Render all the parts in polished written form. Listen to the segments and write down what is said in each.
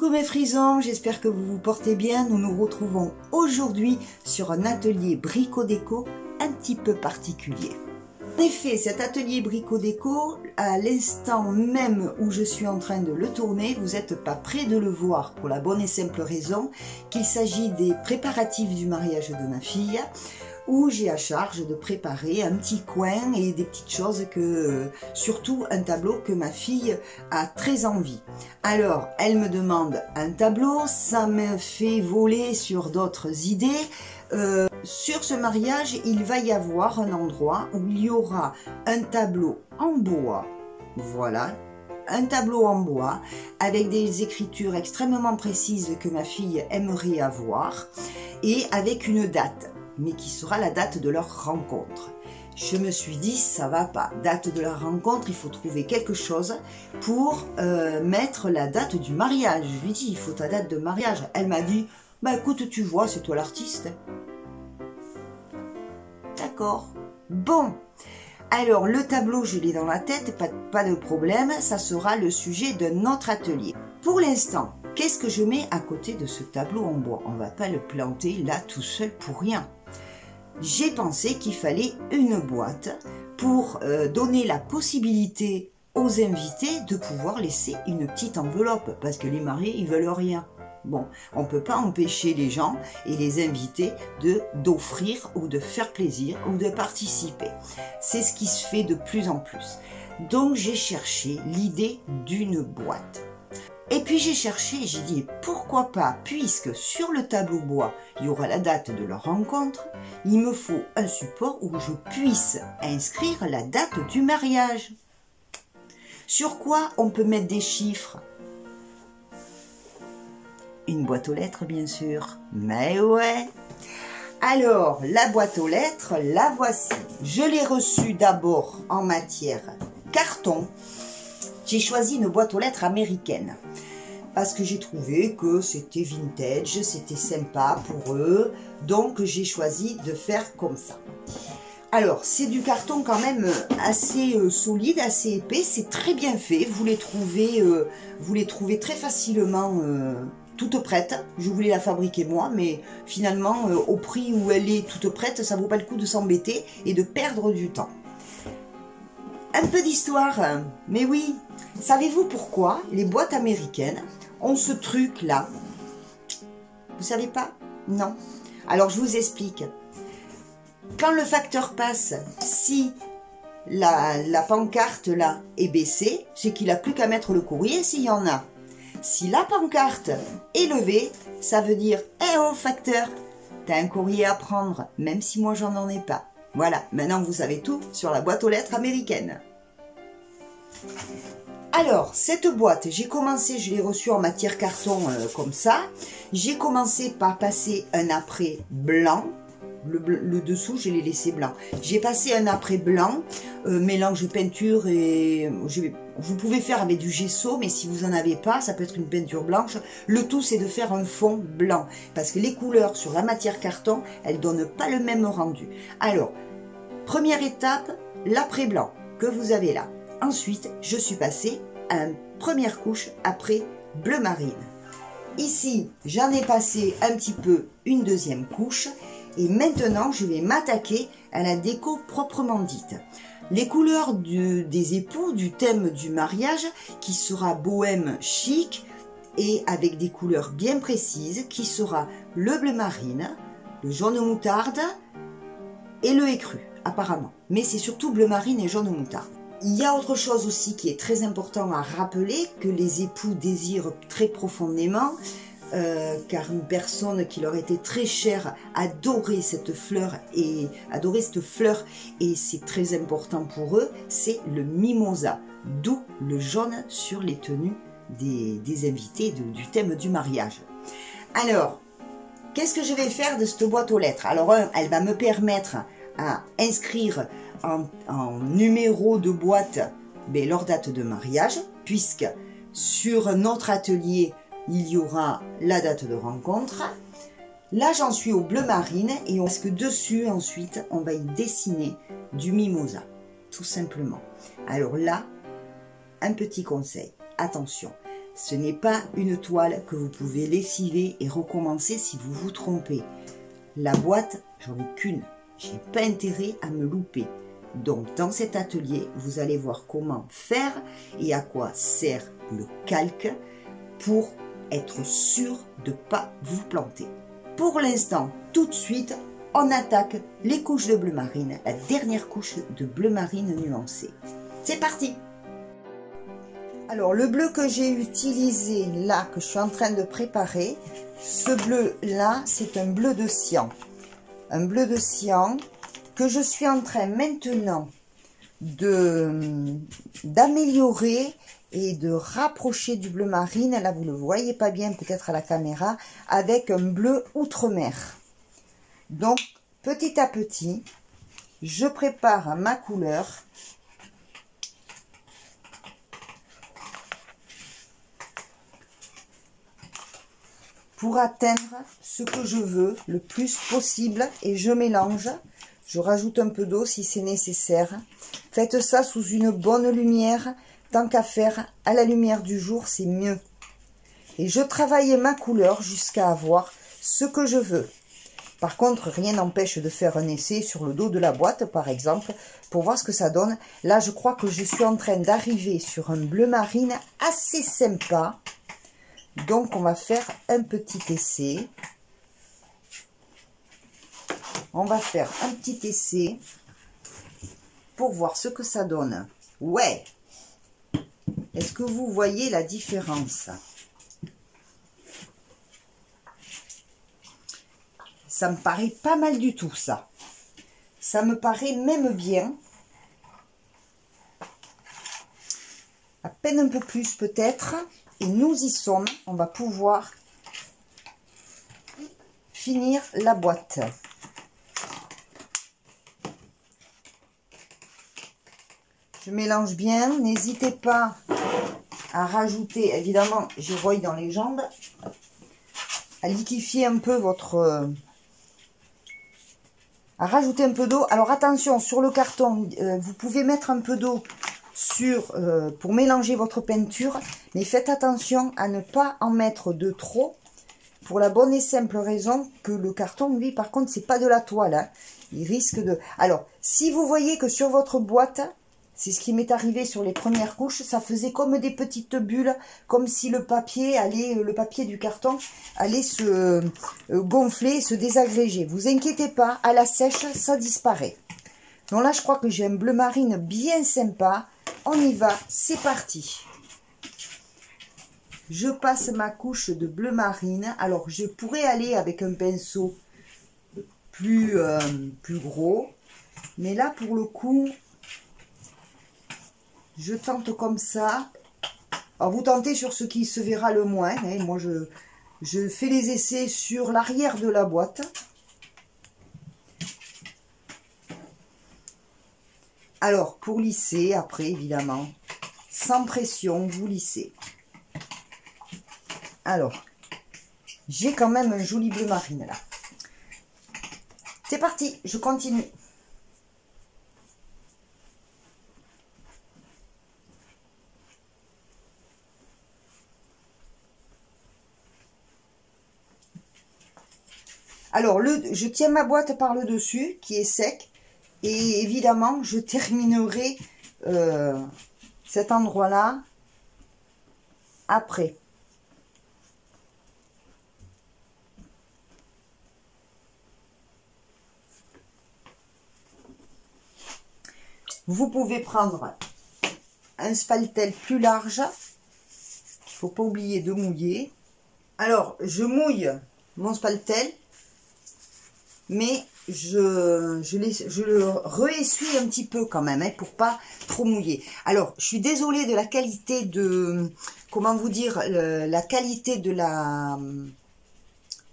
Coucou mes frisons, j'espère que vous vous portez bien. Nous nous retrouvons aujourd'hui sur un atelier brico-déco un petit peu particulier. En effet, cet atelier brico-déco, à l'instant même où je suis en train de le tourner, vous n'êtes pas près de le voir pour la bonne et simple raison qu'il s'agit des préparatifs du mariage de ma fille, où j'ai à charge de préparer un petit coin et des petites choses surtout un tableau que ma fille a très envie. Alors, elle me demande un tableau, ça me fait voler sur d'autres idées. Sur ce mariage, il va y avoir un endroit où il y aura un tableau en bois, voilà, un tableau en bois avec des écritures extrêmement précises que ma fille aimerait avoir et avec une date, mais qui sera la date de leur rencontre. Je me suis dit, ça va pas, date de leur rencontre, il faut trouver quelque chose pour mettre la date du mariage. Je lui ai dit, il faut ta date de mariage. Elle m'a dit, bah écoute, tu vois, c'est toi l'artiste. D'accord. Bon, alors le tableau, je l'ai dans la tête, pas de problème, ça sera le sujet de notre atelier. Pour l'instant, qu'est-ce que je mets à côté de ce tableau en bois? On va pas le planter là tout seul pour rien. J'ai pensé qu'il fallait une boîte pour donner la possibilité aux invités de pouvoir laisser une petite enveloppe, parce que les mariés, ils veulent rien. Bon, on ne peut pas empêcher les gens et les invités d'offrir ou de faire plaisir ou de participer. C'est ce qui se fait de plus en plus. Donc j'ai cherché l'idée d'une boîte. Et puis j'ai cherché, j'ai dit pourquoi pas, puisque sur le tableau bois, il y aura la date de leur rencontre, il me faut un support où je puisse inscrire la date du mariage. Sur quoi on peut mettre des chiffres? Une boîte aux lettres, bien sûr. Mais ouais. Alors, la boîte aux lettres, la voici. Je l'ai reçue d'abord en matière carton. J'ai choisi une boîte aux lettres américaine parce que j'ai trouvé que c'était vintage, c'était sympa pour eux. Donc, j'ai choisi de faire comme ça. Alors, c'est du carton quand même assez solide, assez épais. C'est très bien fait. Vous les trouvez très facilement toute prête. Je voulais la fabriquer moi, mais finalement, au prix où elle est toute prête, ça vaut pas le coup de s'embêter et de perdre du temps. Un peu d'histoire, mais oui. Savez-vous pourquoi les boîtes américaines ont ce truc-là? Vous savez pas? Non. Alors, je vous explique. Quand le facteur passe, si la pancarte là est baissée, c'est qu'il n'a plus qu'à mettre le courrier s'il y en a. Si la pancarte est levée, ça veut dire « Eh oh facteur, t'as un courrier à prendre, même si moi j'en ai pas. » Voilà, maintenant vous savez tout sur la boîte aux lettres américaine. Alors, cette boîte, j'ai commencé, je l'ai reçue en matière carton comme ça. J'ai commencé par passer un apprêt blanc. Le dessous, je l'ai laissé blanc. J'ai passé un apprêt blanc, mélange peinture et... Vous pouvez faire avec du gesso, mais si vous n'en avez pas, ça peut être une peinture blanche. Le tout, c'est de faire un fond blanc, parce que les couleurs sur la matière carton, elles ne donnent pas le même rendu. Alors, première étape, l'apprêt blanc que vous avez là. Ensuite, je suis passée à une première couche après bleu marine. Ici, j'en ai passé un petit peu une deuxième couche. Et maintenant, je vais m'attaquer à la déco proprement dite. Les couleurs des époux, du thème du mariage, qui sera bohème chic et avec des couleurs bien précises, qui sera le bleu marine, le jaune moutarde et le écru, apparemment. Mais c'est surtout bleu marine et jaune moutarde. Il y a autre chose aussi qui est très important à rappeler, que les époux désirent très profondément, car une personne qui leur était très chère adorait cette fleur et c'est très important pour eux, c'est le mimosa, d'où le jaune sur les tenues des invités du thème du mariage. Alors, qu'est-ce que je vais faire de cette boîte aux lettres? Alors, elle va me permettre à inscrire en numéro de boîte leur date de mariage, puisque sur notre atelier, il y aura la date de rencontre. Là, j'en suis au bleu marine et parce que dessus, ensuite, on va y dessiner du mimosa, tout simplement. Alors là, un petit conseil, attention, Ce n'est pas une toile que vous pouvez lessiver et recommencer si vous vous trompez. La boîte, j'en ai qu'une. J'ai pas intérêt à me louper. Donc, dans cet atelier, vous allez voir comment faire et à quoi sert le calque pour être sûr de ne pas vous planter. Pour l'instant, tout de suite, on attaque les couches de bleu marine, la dernière couche de bleu marine nuancé. C'est parti! Alors, le bleu que j'ai utilisé là, que je suis en train de préparer, ce bleu-là, c'est un bleu de cyan. Un bleu de cyan que je suis en train maintenant d'améliorer et de rapprocher du bleu marine. Là, vous ne le voyez pas bien peut-être à la caméra, avec un bleu outre-mer. Donc, petit à petit, je prépare ma couleur. Pour atteindre ce que je veux le plus possible et je mélange. Je rajoute un peu d'eau si c'est nécessaire. Faites ça sous une bonne lumière. Tant qu'à faire, à la lumière du jour, c'est mieux. Et je travaille ma couleur jusqu'à avoir ce que je veux. Par contre, rien n'empêche de faire un essai sur le dos de la boîte, par exemple, pour voir ce que ça donne. Là, je crois que je suis en train d'arriver sur un bleu marine assez sympa. Donc, on va faire un petit essai. On va faire un petit essai pour voir ce que ça donne. Ouais! Est-ce que vous voyez la différence? Ça me paraît pas mal du tout, ça. Ça me paraît même bien. À peine un peu plus, peut-être. Et nous y sommes. On va pouvoir finir la boîte. Je mélange bien. N'hésitez pas à rajouter, évidemment, j'ai roille dans les jambes, à liquéfier un peu votre... à rajouter un peu d'eau. Alors attention, sur le carton, vous pouvez mettre un peu d'eau pour mélanger votre peinture, mais faites attention à ne pas en mettre de trop, pour la bonne et simple raison que le carton, lui, par contre, c'est pas de la toile, hein. Il risque de... Alors, si vous voyez que sur votre boîte, c'est ce qui m'est arrivé sur les premières couches, ça faisait comme des petites bulles, comme si le papier du carton allait se gonfler, se désagréger. Vous inquiétez pas, à la sèche, ça disparaît. Donc là, je crois que j'ai un bleu marine bien sympa. On y va, c'est parti. Je passe ma couche de bleu marine. Alors, je pourrais aller avec un pinceau plus gros. Mais là, pour le coup, je tente comme ça. Alors, vous tentez sur ce qui se verra le moins. Hein. Moi, je fais les essais sur l'arrière de la boîte. Alors, pour lisser, après, évidemment, sans pression, vous lissez. Alors, j'ai quand même un joli bleu marine, là. C'est parti, je continue. Alors, je tiens ma boîte par le dessus, qui est sec. Et évidemment, je terminerai cet endroit-là après. Vous pouvez prendre un spaltel plus large. Il ne faut pas oublier de mouiller. Alors, je mouille mon spaltel, mais je le re-essuie un petit peu quand même, hein, pour pas trop mouiller. Alors, je suis désolée de la qualité de, comment vous dire, la qualité de la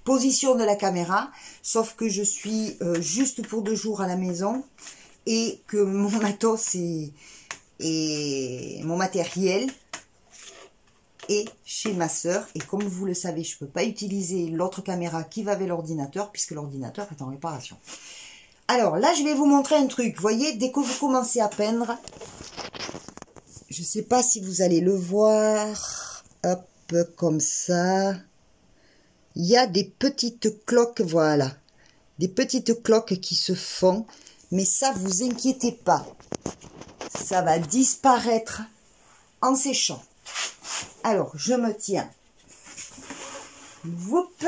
position de la caméra, sauf que je suis juste pour 2 jours à la maison et que mon matos et mon matériel est chez ma soeur. Et comme vous le savez, je ne peux pas utiliser l'autre caméra qui va avec l'ordinateur puisque l'ordinateur est en réparation. Alors là, je vais vous montrer un truc. Vous voyez, dès que vous commencez à peindre, je ne sais pas si vous allez le voir. Hop. comme ça. Il y a des petites cloques, voilà. Des petites cloques qui se font. Mais ça, vous inquiétez pas. Ça va disparaître en séchant. Alors, je me tiens. Whoop.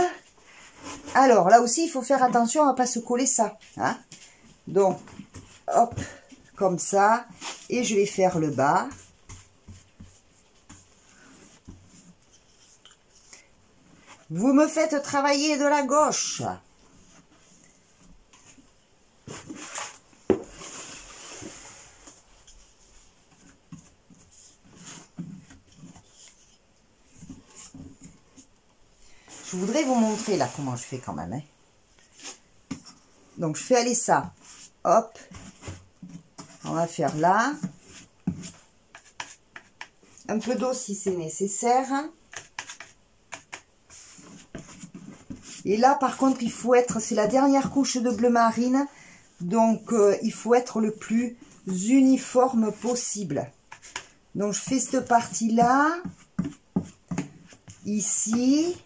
Alors, là aussi, il faut faire attention à ne pas se coller ça. Hein. Donc, hop, comme ça. Et je vais faire le bas. Vous me faites travailler de la gauche. Je voudrais vous montrer là comment je fais quand même. Hein. Donc je fais aller ça. Hop. On va faire là. Un peu d'eau si c'est nécessaire. Et là par contre il faut être, c'est la dernière couche de bleu marine. Donc il faut être le plus uniforme possible. Donc je fais cette partie là. Ici.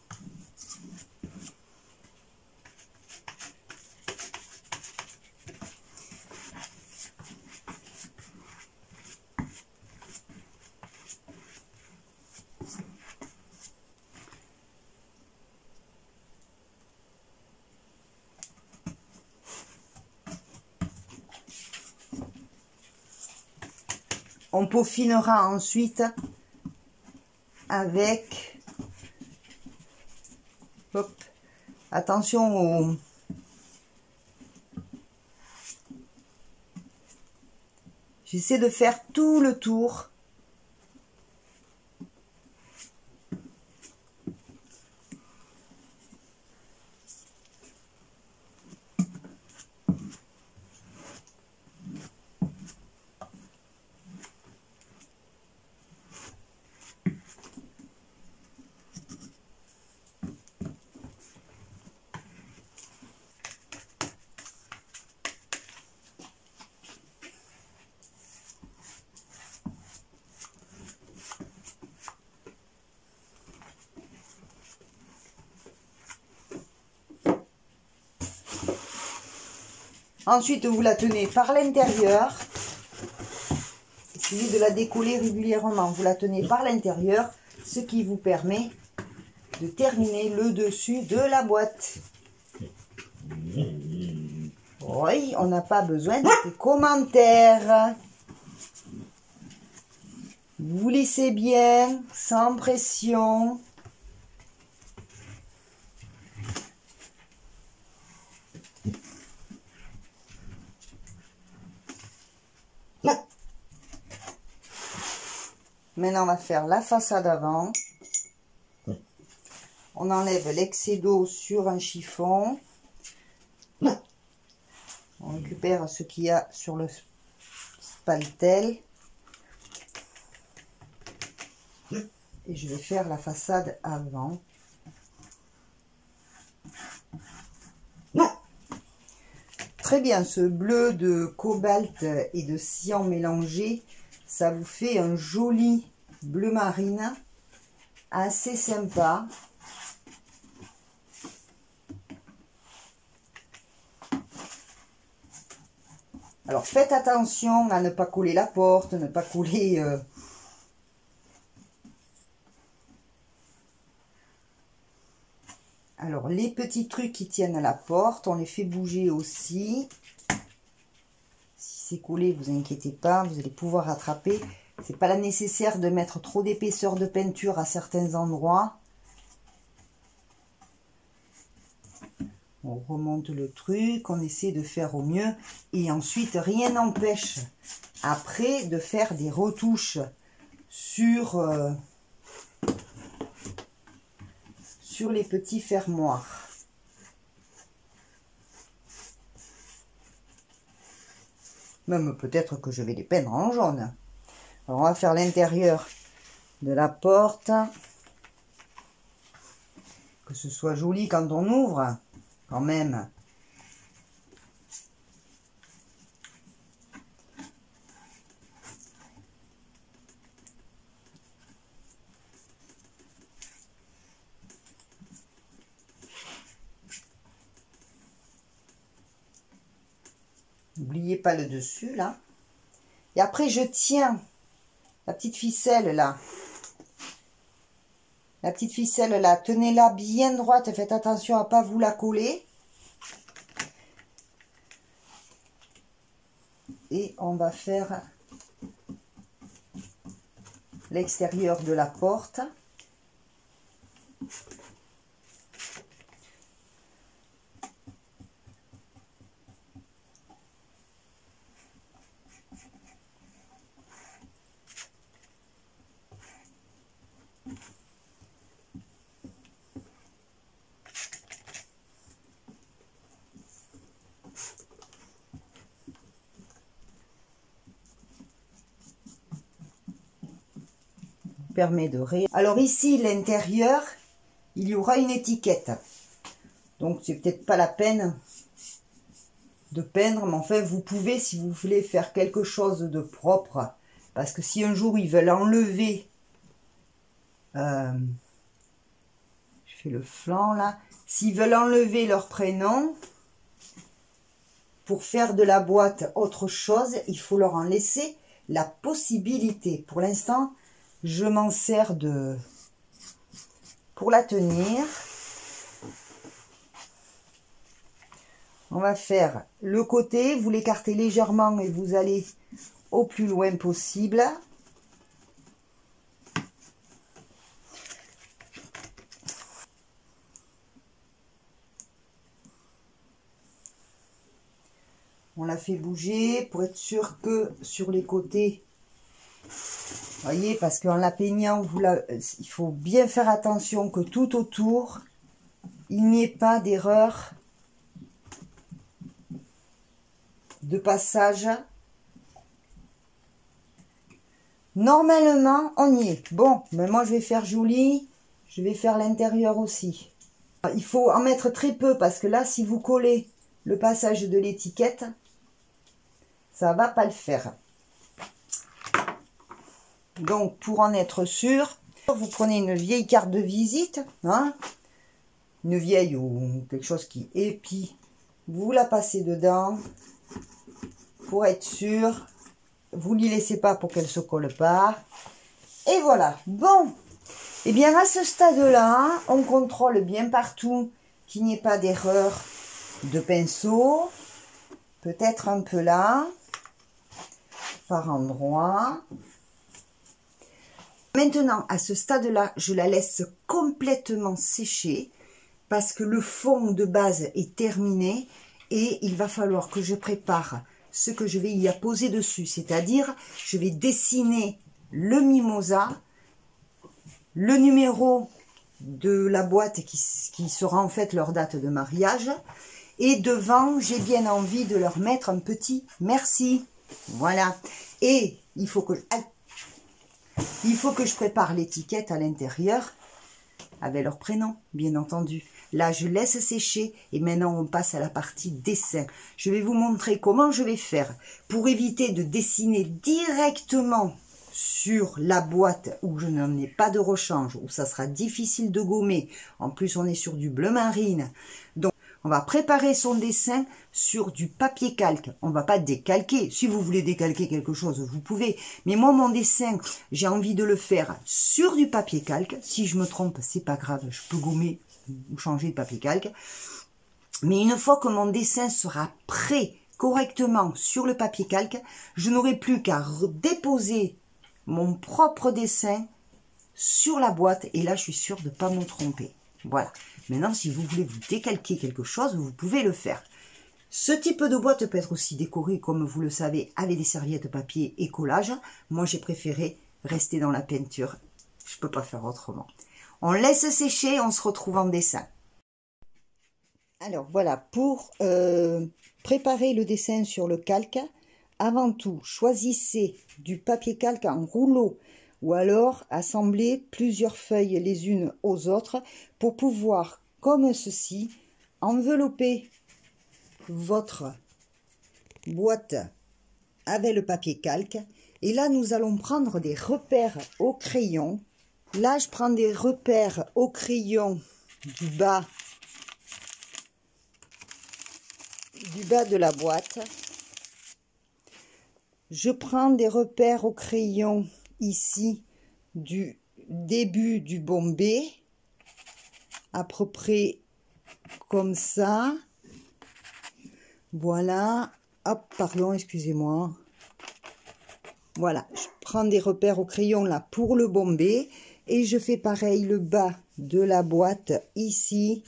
On peaufinera ensuite avec, hop, attention au, j'essaie de faire tout le tour. Ensuite, vous la tenez par l'intérieur. Essayez de la décoller régulièrement. Vous la tenez par l'intérieur, ce qui vous permet de terminer le dessus de la boîte. Oui, on n'a pas besoin de commentaires. Vous laissez bien, sans pression. Maintenant, on va faire la façade avant. On enlève l'excès d'eau sur un chiffon. On récupère ce qu'il y a sur le spaltel. Et je vais faire la façade avant. Très bien, ce bleu de cobalt et de cyan mélangé, ça vous fait un joli bleu marine, assez sympa. Alors faites attention à ne pas coller la porte, ne pas coller... Alors les petits trucs qui tiennent à la porte, on les fait bouger aussi. Si c'est collé, vous inquiétez pas, vous allez pouvoir rattraper. C'est pas nécessaire de mettre trop d'épaisseur de peinture à certains endroits. On remonte le truc, on essaie de faire au mieux. Et ensuite, rien n'empêche après de faire des retouches sur les petits fermoirs. Même peut-être que je vais les peindre en jaune. Alors on va faire l'intérieur de la porte. Que ce soit joli quand on ouvre, quand même. n'oubliez pas le dessus là. Et après je tiens la petite ficelle là. La petite ficelle là, tenez-la bien droite, faites attention à ne pas vous la coller. Et on va faire l'extérieur de la porte. Permet de Alors ici l'intérieur, il y aura une étiquette, donc c'est peut-être pas la peine de peindre, mais enfin vous pouvez, si vous voulez faire quelque chose de propre, parce que si un jour ils veulent enlever je fais le flanc là, s'ils veulent enlever leur prénom pour faire de la boîte autre chose, il faut leur en laisser la possibilité. Pour l'instant je m'en sers pour la tenir. On va faire le côté, vous l'écartez légèrement et vous allez au plus loin possible. On la fait bouger pour être sûr que sur les côtés, voyez, parce qu'en la peignant, il faut bien faire attention que tout autour, il n'y ait pas d'erreur de passage. Normalement, on y est. Bon, mais moi, je vais faire joli. Je vais faire l'intérieur aussi. Il faut en mettre très peu, parce que là, si vous collez le passage de l'étiquette, ça va pas le faire. Donc, pour en être sûr, vous prenez une vieille carte de visite, hein, une vieille ou quelque chose qui... Et puis, vous la passez dedans pour être sûr. Vous ne l'y laissez pas pour qu'elle ne se colle pas. Et voilà. Bon, et bien à ce stade-là, on contrôle bien partout qu'il n'y ait pas d'erreur de pinceau. Peut-être un peu là, par endroit. Maintenant, à ce stade-là, je la laisse complètement sécher parce que le fond de base est terminé et il va falloir que je prépare ce que je vais y apposer dessus. C'est-à-dire, je vais dessiner le mimosa, le numéro de la boîte qui sera en fait leur date de mariage. Et devant, j'ai bien envie de leur mettre un petit merci. Voilà. Et il faut que je prépare l'étiquette à l'intérieur avec leur prénom, bien entendu. Là, je laisse sécher et maintenant, on passe à la partie dessin. Je vais vous montrer comment je vais faire pour éviter de dessiner directement sur la boîte où je n'en ai pas de rechange, où ça sera difficile de gommer. En plus, on est sur du bleu marine. Donc, on va préparer son dessin sur du papier calque. On ne va pas décalquer. Si vous voulez décalquer quelque chose, vous pouvez. Mais moi, mon dessin, j'ai envie de le faire sur du papier calque. Si je me trompe, c'est pas grave. Je peux gommer ou changer de papier calque. Mais une fois que mon dessin sera prêt correctement sur le papier calque, je n'aurai plus qu'à déposer mon propre dessin sur la boîte. Et là, je suis sûre de ne pas me tromper. Voilà. Maintenant, si vous voulez vous décalquer quelque chose, vous pouvez le faire. Ce type de boîte peut être aussi décoré, comme vous le savez, avec des serviettes papier et collage. Moi, j'ai préféré rester dans la peinture. Je ne peux pas faire autrement. On laisse sécher, on se retrouve en dessin. Alors, voilà, pour préparer le dessin sur le calque, avant tout, choisissez du papier calque en rouleau ou alors assembler plusieurs feuilles les unes aux autres pour pouvoir, comme ceci, envelopper votre boîte avec le papier calque. Et là, nous allons prendre des repères au crayon. Là, je prends des repères au crayon du bas de la boîte. Je prends des repères au crayon ici du début du bombé, à peu près comme ça. Voilà, hop, pardon, excusez-moi. Voilà, je prends des repères au crayon là pour le bombé et je fais pareil le bas de la boîte ici.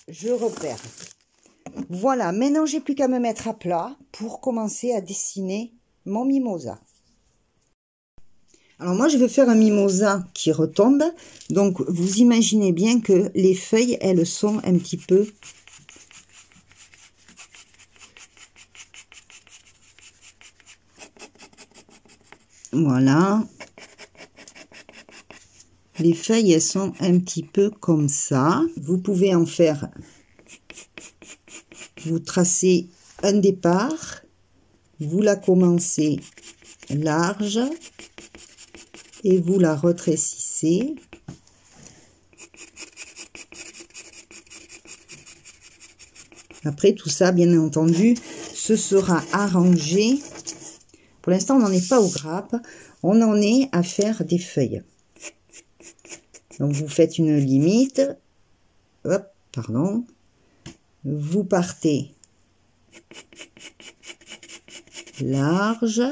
Je repère. Voilà, maintenant j'ai plus qu'à me mettre à plat pour commencer à dessiner mon mimosa. Alors moi je veux faire un mimosa qui retombe, donc vous imaginez bien que les feuilles elles sont un petit peu voilà. Les feuilles, elles sont un petit peu comme ça. Vous pouvez en faire, vous tracez un départ, vous la commencez large et vous la retrécissez. Après tout ça, bien entendu, ce sera arrangé. Pour l'instant, on n'en est pas aux grappes, on en est à faire des feuilles. Donc vous faites une limite, hop, pardon, vous partez large,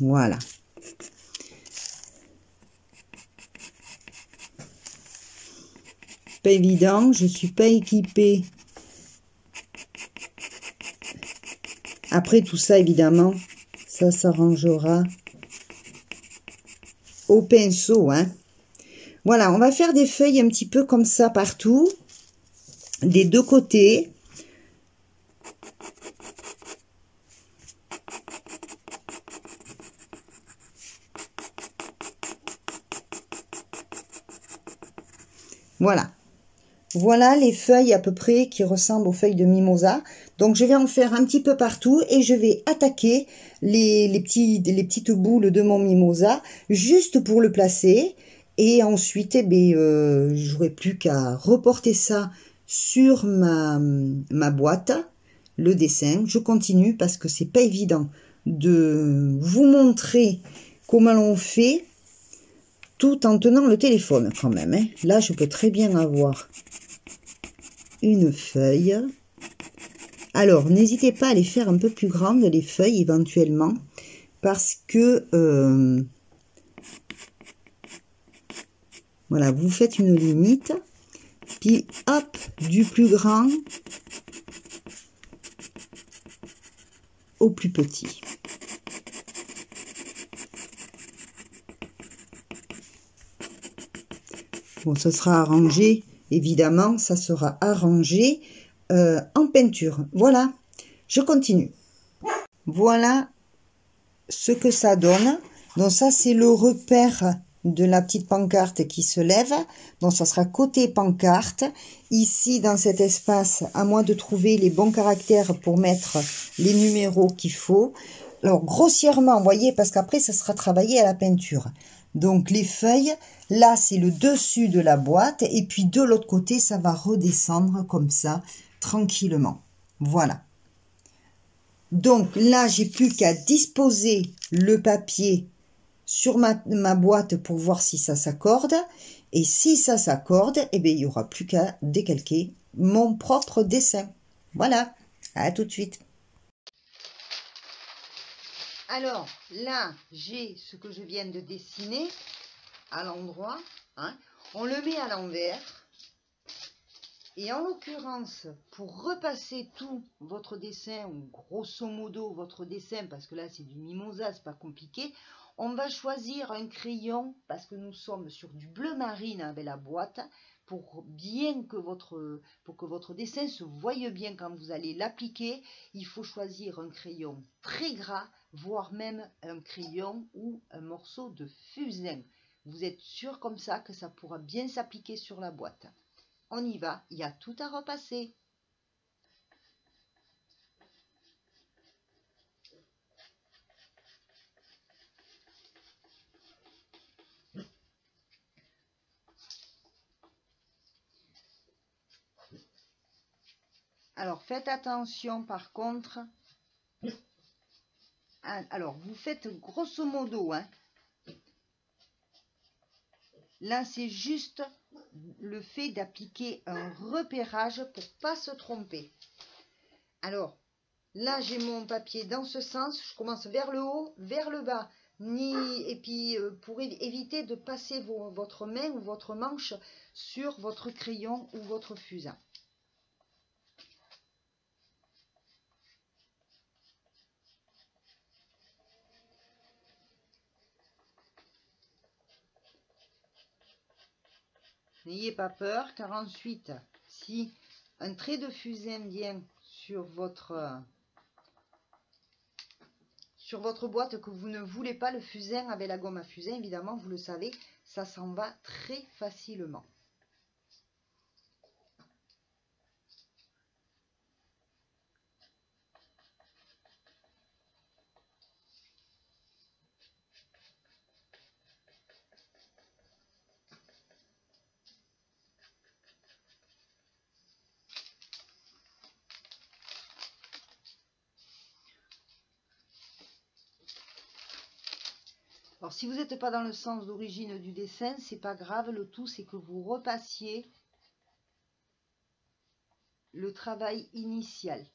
voilà. Pas évident, je suis pas équipée. Après tout ça, évidemment, ça s'arrangera au pinceau, hein. Voilà, on va faire des feuilles un petit peu comme ça partout, des deux côtés. Voilà. Voilà les feuilles à peu près qui ressemblent aux feuilles de mimosa. Donc je vais en faire un petit peu partout et je vais attaquer les petites boules de mon mimosa juste pour le placer. Et ensuite, eh bien, j'aurai plus qu'à reporter ça sur ma boîte, le dessin. Je continue parce que c'est pas évident de vous montrer comment l'on fait tout en tenant le téléphone quand même, hein. Là, je peux très bien avoir une feuille. Alors, n'hésitez pas à les faire un peu plus grandes, les feuilles, éventuellement, parce que, voilà, vous faites une limite, puis hop, du plus grand au plus petit. Bon, ça sera arrangé, évidemment, ça sera arrangé en peinture. Voilà, je continue. Voilà ce que ça donne. Donc ça, c'est le repère de la petite pancarte qui se lève. Donc ça sera côté pancarte. Ici, dans cet espace, à moi de trouver les bons caractères pour mettre les numéros qu'il faut. Alors, grossièrement, vous voyez, parce qu'après, ça sera travaillé à la peinture. Donc, les feuilles, là, c'est le dessus de la boîte. Et puis, de l'autre côté, ça va redescendre comme ça, tranquillement. Voilà. Donc, là, j'ai plus qu'à disposer le papier sur ma boîte pour voir si ça s'accorde. Et si ça s'accorde, eh bien, il n'y aura plus qu'à décalquer mon propre dessin. Voilà. À tout de suite. Alors, là, j'ai ce que je viens de dessiner à l'endroit, hein. On le met à l'envers. Et en l'occurrence, pour repasser tout votre dessin, ou grosso modo votre dessin, parce que là c'est du mimosa, c'est pas compliqué, on va choisir un crayon, parce que nous sommes sur du bleu marine avec la boîte, pour que votre dessin se voie bien quand vous allez l'appliquer. Il faut choisir un crayon très gras, voire même un crayon ou un morceau de fusain. Vous êtes sûr comme ça que ça pourra bien s'appliquer sur la boîte. On y va, il y a tout à repasser. Alors, faites attention par contre. Alors, vous faites grosso modo, hein. Là, c'est juste le fait d'appliquer un repérage pour pas se tromper. Alors, là, j'ai mon papier dans ce sens. Je commence vers le haut, vers le bas. Et puis, pour éviter de passer votre main ou votre manche sur votre crayon ou votre fusain. N'ayez pas peur, car ensuite, si un trait de fusain vient sur votre boîte, que vous ne voulez pas le fusain avec la gomme à fusain, évidemment, vous le savez, ça s'en va très facilement. Alors, si vous n'êtes pas dans le sens d'origine du dessin, c'est pas grave. Le tout, c'est que vous repassiez le travail initial.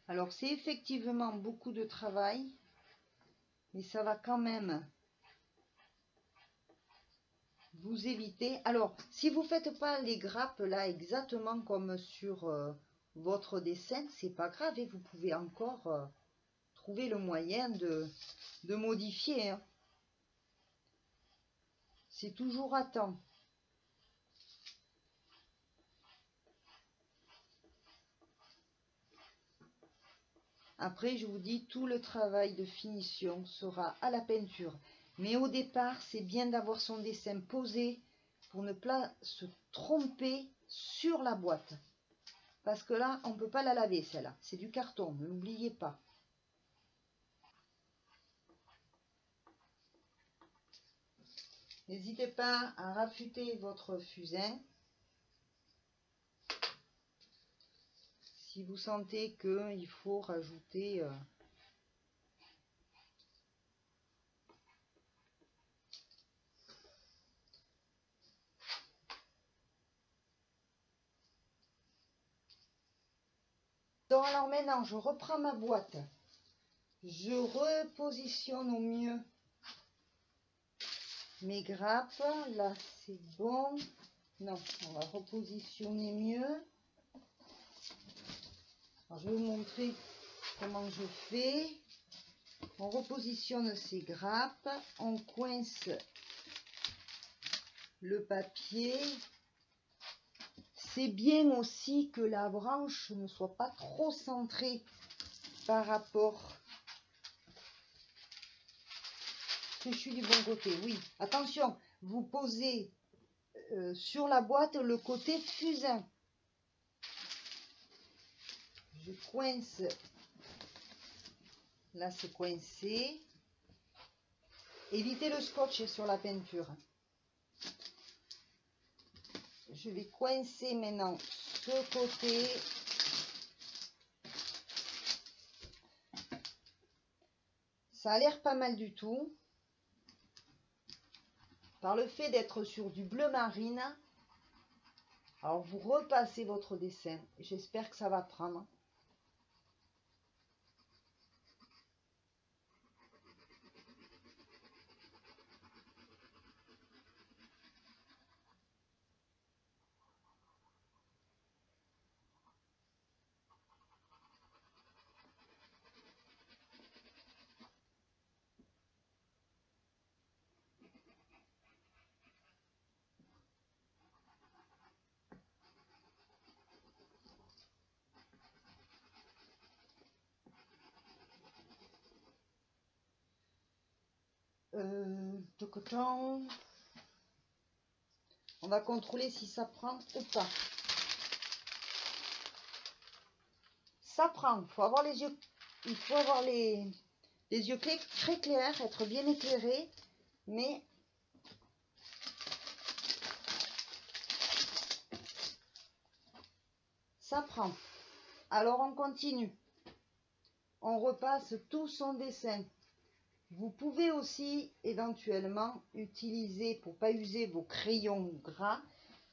Alors, c'est effectivement beaucoup de travail, mais ça va quand même vous éviter. Alors, si vous ne faites pas les grappes là exactement comme sur votre dessin, c'est pas grave, et vous pouvez encore trouver le moyen de modifier, hein. C'est toujours à temps. Après, je vous dis, tout le travail de finition sera à la peinture. Mais au départ, c'est bien d'avoir son dessin posé pour ne pas se tromper sur la boîte. Parce que là, on ne peut pas la laver, celle-là. C'est du carton, n'oubliez pas. N'hésitez pas à raffûter votre fusain. Si vous sentez qu'il faut rajouter donc, alors maintenant, je reprends ma boîte. Je repositionne au mieux mes grappes. Là, c'est bon. Non, on va repositionner mieux. Alors, je vais vous montrer comment je fais. On repositionne ces grappes. On coince le papier. C'est bien aussi que la branche ne soit pas trop centrée par rapport. Que je suis du bon côté, oui. Attention, vous posez sur la boîte le côté fusain. Je coince. Là, c'est coincé. Évitez le scotch sur la peinture. Je vais coincer maintenant ce côté. Ça a l'air pas mal du tout. Par le fait d'être sur du bleu marine, alors vous repassez votre dessin. J'espère que ça va prendre. On va contrôler si ça prend ou pas. Ça prend. Faut avoir les yeux, il faut avoir les yeux très clairs, être bien éclairé, mais ça prend. Alors on continue. On repasse tout son dessin. Vous pouvez aussi éventuellement utiliser, pour pas user vos crayons gras,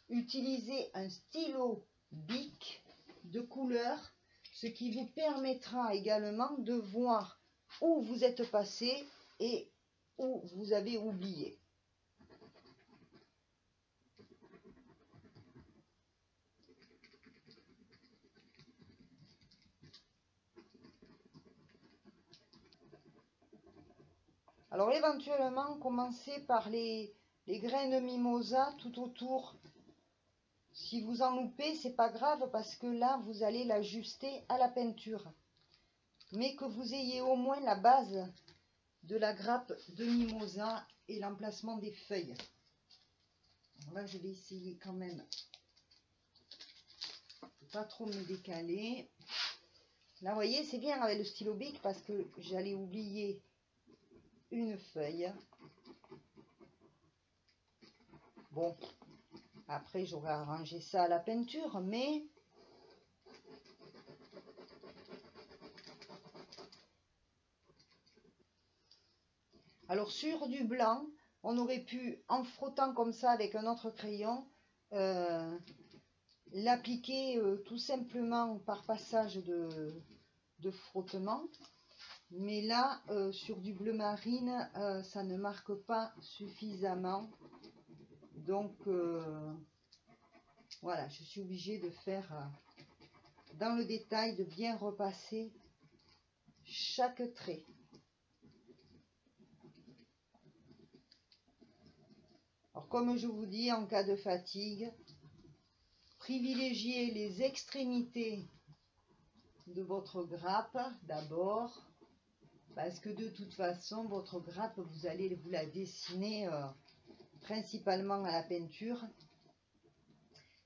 utiliser un stylo bic de couleur, ce qui vous permettra également de voir où vous êtes passé et où vous avez oublié. Alors éventuellement, commencez par les graines de mimosa tout autour. Si vous en loupez, c'est pas grave parce que là, vous allez l'ajuster à la peinture. Mais que vous ayez au moins la base de la grappe de mimosa et l'emplacement des feuilles. Alors là, je vais essayer quand même de pas trop me décaler. Là, vous voyez, c'est bien avec le stylo bic parce que j'allais oublier une feuille. Bon, après j'aurais arrangé ça à la peinture, mais alors sur du blanc, on aurait pu, en frottant comme ça avec un autre crayon, l'appliquer tout simplement par passage de frottement. Mais là, sur du bleu marine, ça ne marque pas suffisamment. Donc, voilà, je suis obligée de faire dans le détail, de bien repasser chaque trait. Alors, comme je vous dis, en cas de fatigue, privilégiez les extrémités de votre grappe d'abord. Parce que de toute façon, votre grappe, vous allez vous la dessiner principalement à la peinture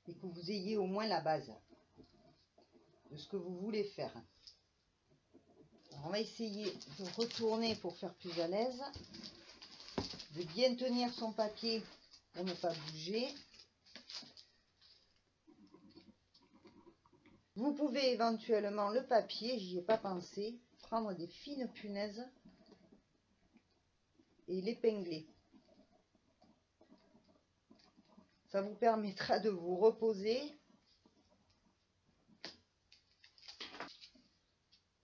et que vous ayez au moins la base de ce que vous voulez faire. Alors, on va essayer de retourner pour faire plus à l'aise, de bien tenir son papier pour ne pas bouger. Vous pouvez éventuellement le papier, j'y ai pas pensé, prendre des fines punaises et l'épingler. Ça vous permettra de vous reposer.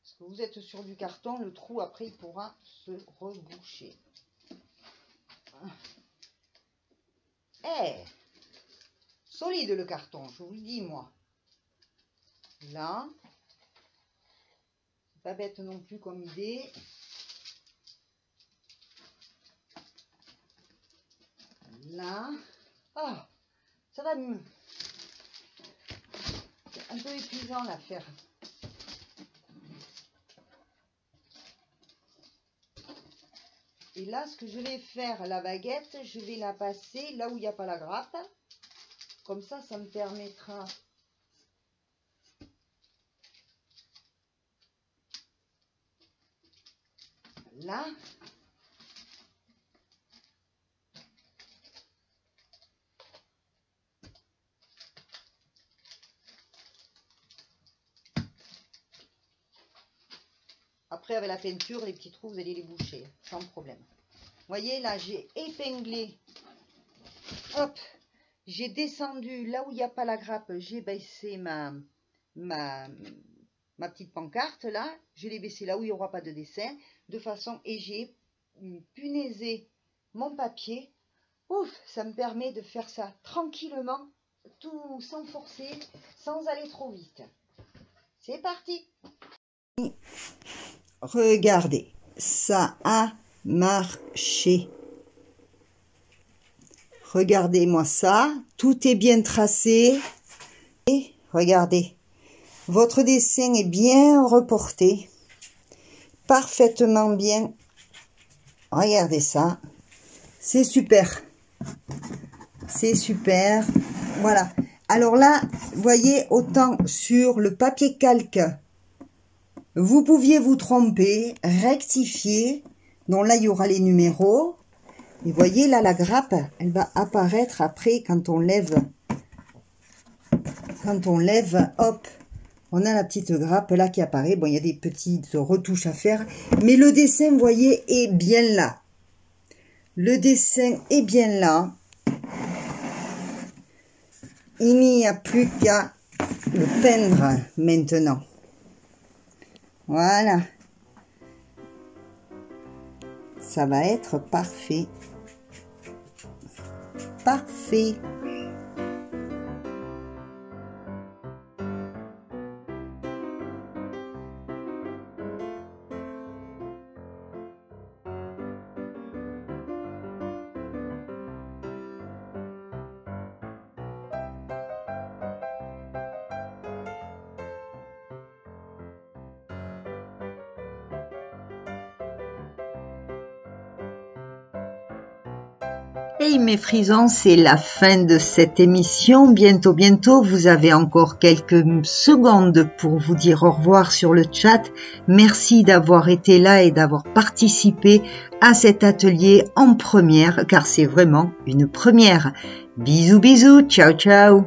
Parce que vous êtes sur du carton, le trou après il pourra se reboucher. Eh, solide le carton, je vous le dis moi. Là, pas bête non plus comme idée. Là, ah, ça va mieux. C'est un peu épuisant à faire. Et là, ce que je vais faire, la baguette, je vais la passer là où il n'y a pas la grappe. Comme ça, ça me permettra là. Après, avec la peinture, les petits trous, vous allez les boucher sans problème. Vous voyez, là, j'ai épinglé. Hop, j'ai descendu là où il n'y a pas la grappe. J'ai baissé ma petite pancarte, là. Je l'ai baissée là où il n'y aura pas de dessin. De façon, et j'ai punaisé mon papier. Ouf, ça me permet de faire ça tranquillement, tout sans forcer, sans aller trop vite. C'est parti! Regardez, ça a marché. Regardez-moi ça, tout est bien tracé. Et regardez, votre dessin est bien reporté, parfaitement bien Regardez ça. C'est super. C'est super. Voilà. Alors là, vous voyez, autant sur le papier calque, vous pouviez vous tromper, rectifier. Donc là, il y aura les numéros. Et vous voyez, là, la grappe, elle va apparaître après quand on lève. Quand on lève, hop, on a la petite grappe là qui apparaît. Bon, il y a des petites retouches à faire. Mais le dessin, vous voyez, est bien là. Le dessin est bien là. Il n'y a plus qu'à le peindre maintenant. Voilà. Ça va être parfait. Parfait. Hey mes frisons, c'est la fin de cette émission. Bientôt, vous avez encore quelques secondes pour vous dire au revoir sur le chat. Merci d'avoir été là et d'avoir participé à cet atelier en première, car c'est vraiment une première. Bisous, bisous, ciao, ciao.